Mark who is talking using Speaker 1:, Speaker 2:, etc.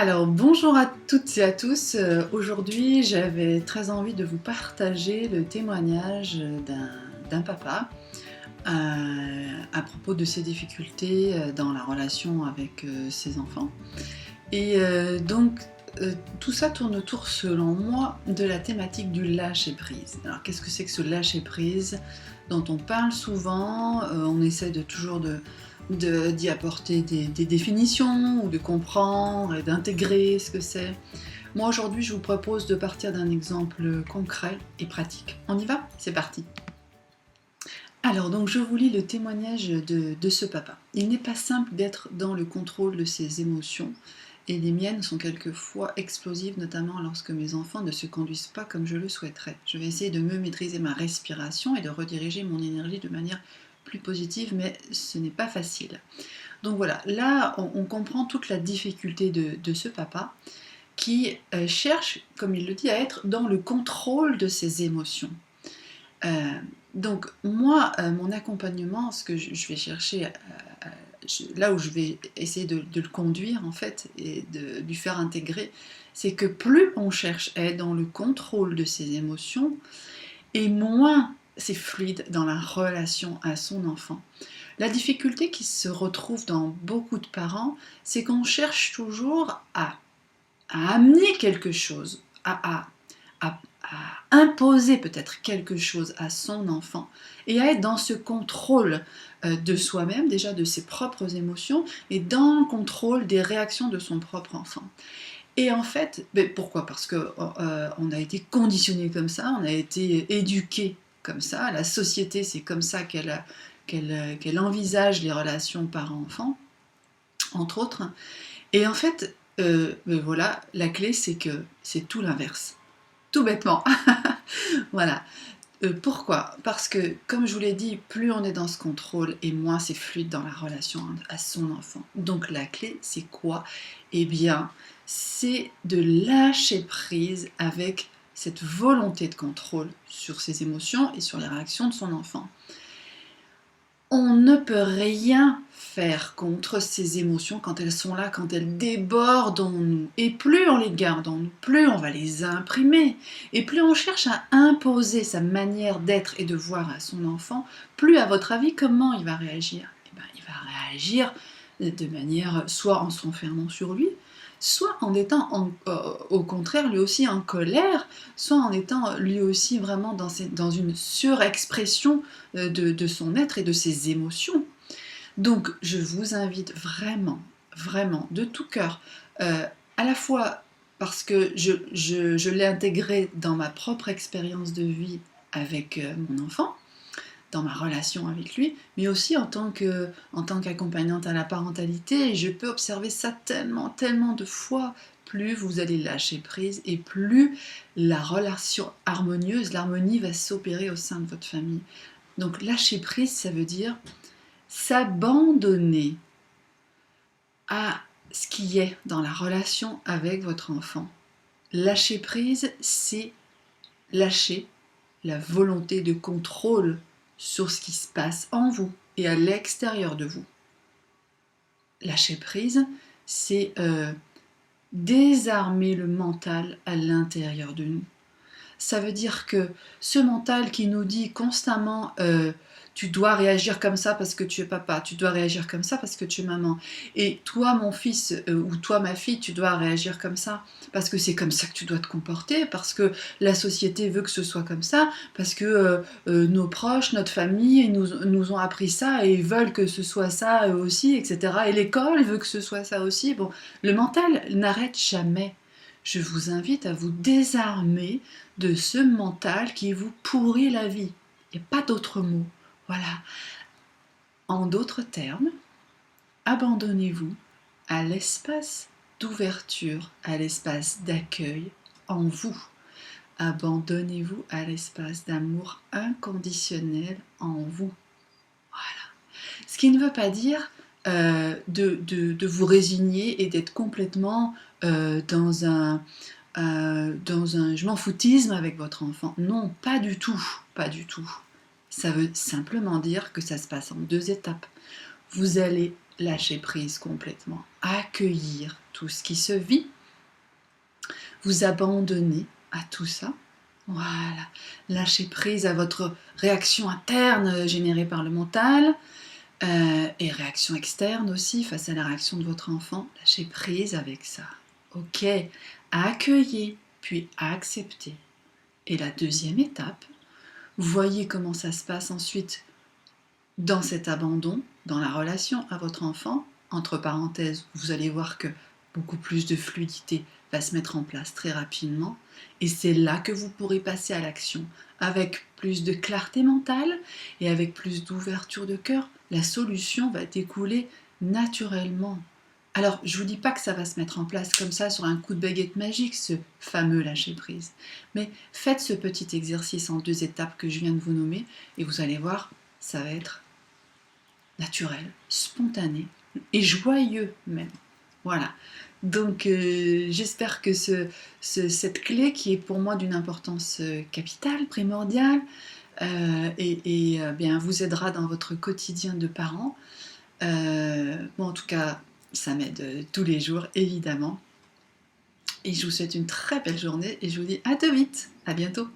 Speaker 1: Alors bonjour à toutes et à tous. Aujourd'hui j'avais très envie de vous partager le témoignage d'un papa à propos de ses difficultés dans la relation avec ses enfants. Et tout ça tourne autour, selon moi, de la thématique du lâcher-prise. Alors qu'est-ce que c'est que ce lâcher-prise dont on parle souvent? On essaie d'y apporter des définitions ou de comprendre et d'intégrer ce que c'est. Moi aujourd'hui je vous propose de partir d'un exemple concret et pratique. On y va? C'est parti! Alors donc je vous lis le témoignage de ce papa. Il n'est pas simple d'être dans le contrôle de ses émotions et les miennes sont quelquefois explosives, notamment lorsque mes enfants ne se conduisent pas comme je le souhaiterais. Je vais essayer de mieux maîtriser ma respiration et de rediriger mon énergie de manière plus positive, mais ce n'est pas facile. Donc voilà, là on comprend toute la difficulté de ce papa qui cherche, comme il le dit, à être dans le contrôle de ses émotions. Donc moi, mon accompagnement, ce que je vais chercher, là où je vais essayer de le conduire en fait, et de lui faire intégrer, c'est que plus on cherche à être dans le contrôle de ses émotions, et moins c'est fluide dans la relation à son enfant. La difficulté qui se retrouve dans beaucoup de parents, c'est qu'on cherche toujours à amener quelque chose, à imposer peut-être quelque chose à son enfant et à être dans ce contrôle de soi-même, déjà de ses propres émotions et dans le contrôle des réactions de son propre enfant. Et en fait, pourquoi? Parce qu'on a été conditionné comme ça, on a été éduqué comme ça, la société c'est comme ça qu'elle envisage les relations parents-enfants, entre autres. Et en fait, voilà, la clé c'est que c'est tout l'inverse. Tout bêtement. Voilà. Pourquoi? Parce que, comme je vous l'ai dit, plus on est dans ce contrôle et moins c'est fluide dans la relation à son enfant. Donc la clé, c'est quoi? Eh bien, c'est de lâcher prise avec cette volonté de contrôle sur ses émotions et sur les réactions de son enfant. On ne peut rien faire contre ces émotions quand elles sont là, quand elles débordent en nous. Et plus on les garde en nous, plus on va les imprimer. Et plus on cherche à imposer sa manière d'être et de voir à son enfant, plus, à votre avis, comment il va réagir? Eh bien, il va réagir de manière soit en s'enfermant sur lui, soit en étant au contraire lui aussi en colère, soit en étant lui aussi vraiment dans une surexpression de son être et de ses émotions. Donc je vous invite vraiment, vraiment, de tout cœur, à la fois parce que je l'ai intégré dans ma propre expérience de vie avec mon enfant, dans ma relation avec lui, mais aussi en tant qu'accompagnante à la parentalité, et je peux observer ça tellement, tellement de fois. Plus vous allez lâcher prise et plus la relation harmonieuse, l'harmonie va s'opérer au sein de votre famille. Donc lâcher prise, ça veut dire s'abandonner à ce qui est dans la relation avec votre enfant. Lâcher prise, c'est lâcher la volonté de contrôle sur ce qui se passe en vous et à l'extérieur de vous. Lâcher prise, c'est désarmer le mental à l'intérieur de nous. Ça veut dire que ce mental qui nous dit constamment tu dois réagir comme ça parce que tu es papa, tu dois réagir comme ça parce que tu es maman, et toi mon fils ou toi ma fille, tu dois réagir comme ça parce que c'est comme ça que tu dois te comporter, parce que la société veut que ce soit comme ça, parce que nos proches, notre famille nous ont appris ça et veulent que ce soit ça eux aussi, etc. Et l'école veut que ce soit ça aussi. Bon, le mental n'arrête jamais. Je vous invite à vous désarmer de ce mental qui vous pourrit la vie. Il n'y a pas d'autre mot. Voilà. En d'autres termes, abandonnez-vous à l'espace d'ouverture, à l'espace d'accueil en vous. Abandonnez-vous à l'espace d'amour inconditionnel en vous. Voilà. Ce qui ne veut pas dire de vous résigner et d'être complètement dans un je m'en foutisme avec votre enfant. Non, pas du tout, pas du tout. Ça veut simplement dire que ça se passe en deux étapes. Vous allez lâcher prise complètement, accueillir tout ce qui se vit, vous abandonner à tout ça. Voilà, lâcher prise à votre réaction interne générée par le mental et réaction externe aussi face à la réaction de votre enfant. Lâcher prise avec ça. Ok, accueillez puis acceptez. Et la deuxième étape, voyez comment ça se passe ensuite dans cet abandon, dans la relation à votre enfant. Entre parenthèses, vous allez voir que beaucoup plus de fluidité va se mettre en place très rapidement. Et c'est là que vous pourrez passer à l'action, avec plus de clarté mentale et avec plus d'ouverture de cœur. La solution va découler naturellement. Alors, je ne vous dis pas que ça va se mettre en place comme ça sur un coup de baguette magique, ce fameux lâcher-prise. Mais faites ce petit exercice en 2 étapes que je viens de vous nommer et vous allez voir, ça va être naturel, spontané et joyeux même. Voilà. Donc j'espère que cette clé qui est pour moi d'une importance capitale, primordiale, bien, vous aidera dans votre quotidien de parent. Bon, en tout cas, ça m'aide tous les jours, évidemment. Et je vous souhaite une très belle journée et je vous dis à très vite. À bientôt.